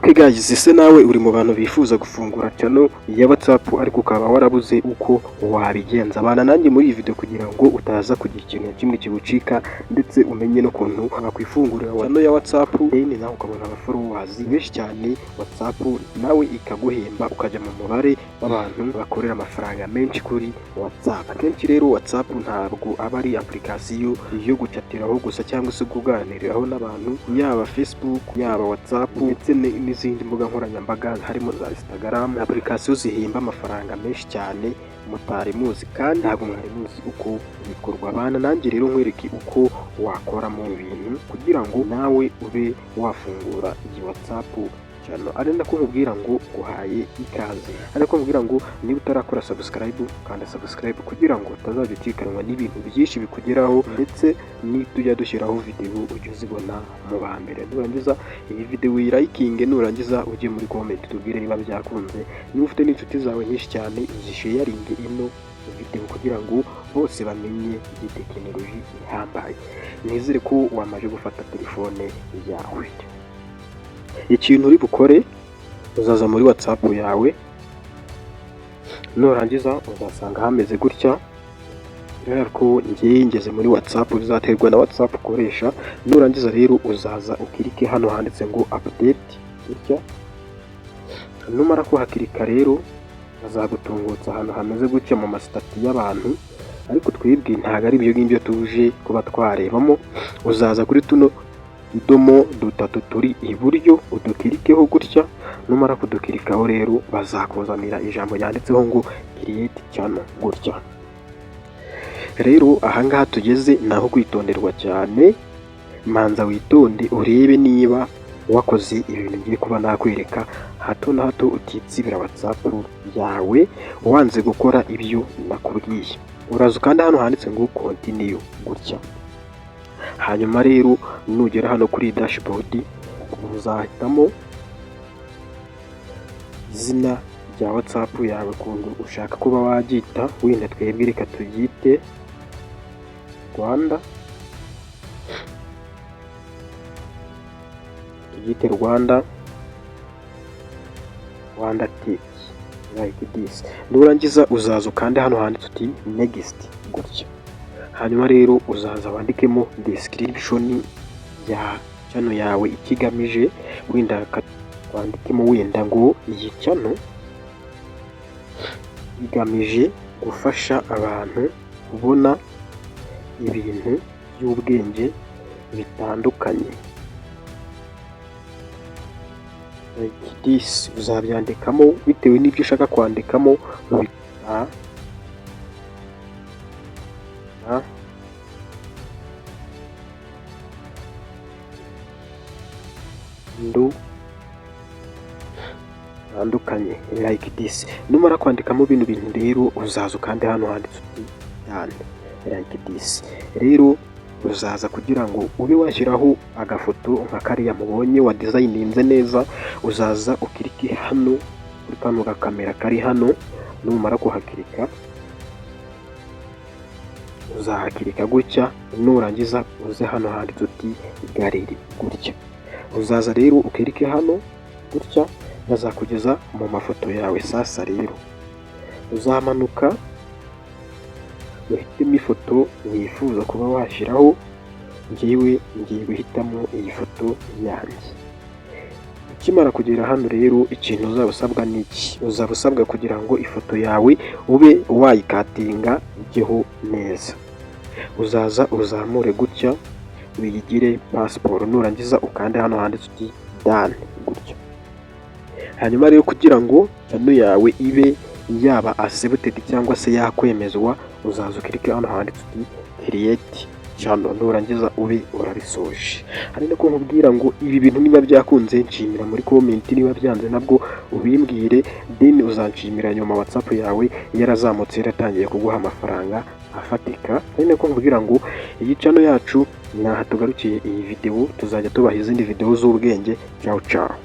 Okay guys, ese nawe uri mu bantu bifuza gufungura channel ya WhatsApp ariko ukaba warabuze uko wabigenza? Bana nanjye muri iyi video kugira ngo utaza kugira ikintu kimwe kigucika ndetse umenye no kuntu wakwifungurira channel ya WhatsApp nawe ukabona abafollowers benshi cyane. WhatsApp nawe ikaguhemba ukajya mu mubare w'abantu bakorera amafaranga menshi kuri WhatsApp. Akenshi rero WhatsApp ntabwo aba ari application yo gucatiraho gusa cyangwa se kuganiriraho n'abantu, yaba Facebook yaba WhatsApp ndetse n'izindi mbuga nkoranyambaga harimo za Instagram, application zihimba amafaranga menshi cyane mutari muzi kandi ntabwo mwari muzi uko bikorwa. Bana nanjye rero nkwereke uko wakora mu bintu kugira ngo nawe ube wafungura iyi WhatsApp channel. Ari nako nkubwira ngo guhaye ikaze, ariko nkubwira ngo niba utarakora subscribe kandi subscribe kugira ngo utazajya ucikanwa n'ibintu byinshi bikugeraho, ndetse nitujya dushyiraho video ujye uzibona mu ba mbere. Nurangiza iyi video uyilikinge, nurangiza ujye muri comment tubwire niba byakunze. Niba ufite n'inshuti zawe nyinshi cyane uzisharinge ino video kugira ngo bose bamenye iyi tekinoloji ihambaye. Nizere ko wamaje gufata telefone yawe. Ikintu uri bukore, uzaza muri WhatsApp yawe, nurangiza uzasanga hameze gutya. Rero ko ngeze muri WhatsApp, bizaterwa na WhatsApp ukoresha. Nurangiza rero uzaza ukirike hano handitse ngo update gutya. Numara ko hakirika rero bazagutungutsa ahantu hameze gutya mu masitati y'abantu, ariko twebwe ntago ari ibyo ngibyo tuje kuba twarebamo. Uzaza kuri tuno utudomo dutatu turi iburyo udukirikeho gutya. Numara kudukirikaho rero bazakuzanira ijambo yanditseho ngo create channel gutya. Rero ahangaha tugeze naho kwitonderwa cyane. Manza witonde urebe niba wakoze ibintu ngiye kuba nakwereka, hato na hato utitsibira WhatsApp yawe wanze gukora ibyo nakubwiye. Uraza kandi hano handitse ngo continue gutya. Hanyuma rero nugera hano kuri dashboard uzahitamo izina rya WhatsApp yawe kuntu ushaka kuba wagita. Wenda twebwe reka tubyite Rwanda, Rwanda Tech like this. Nurangiza uzaza kandi hano handitse uti next gutya. Hanyuma rero uzaza wandikemo description ya channel yawe ikigamije. Wenda wandikemo wenda ngo iyi channel igamije gufasha abantu kubona ibintu by'ubwenge bitandukanye like this. Uzabyandikamo bitewe n'ibyo ushaka kwandikamo. Tandukanye like this. Numara kwandikamo bino bintu rero uzaza kandi hano handitse uti done like this. Rero uzaza kugira ngo ube washyiraho agafoto nka kariya mubonye wa designinze neza. Uzaza ukirike hano kuri kano gakamera kari hano. Numara kuhakirika uzahakirika gutya. Nurangiza uze hano handitse uti gallery gutya. Uzaza rero ukirike hano gutya, bazakugeza mu mafoto yawe. Sasa rero uzamanuka uhitemo ifoto wifuza kuba washyiraho. Ngiye guhitamo iyi foto yanjye. Ukimara kugera hano rero ikintu uzabusabwa n'iki? Uzabusabwa kugira ngo ifoto yawe ube wayikatinga ijyeho neza. Uzaza uzamure gutya wigire passport. Nurangiza ukande hano handitse uti done gutya. Hanyuma rero kugira ngo channel yawe ibe yaba accepted cyangwa se yakwemezwa, uzaza ukirike hano handitse uti create channel. Nurangiza ube urabisoje. Hari nako nkubwira ngo ibi bintu niba byakunze nshimira muri comment, niba byanze nabwo ubimbwire, then uzanshimira nyuma WhatsApp yawe yarazamutse yaratangiye kuguha amafaranga afatika. Hari nako nkubwira ngo iyi channel yacu naha tugarukiye iyi video, tuzajya tubaha izindi video z'ubwenge. Ciao ciao.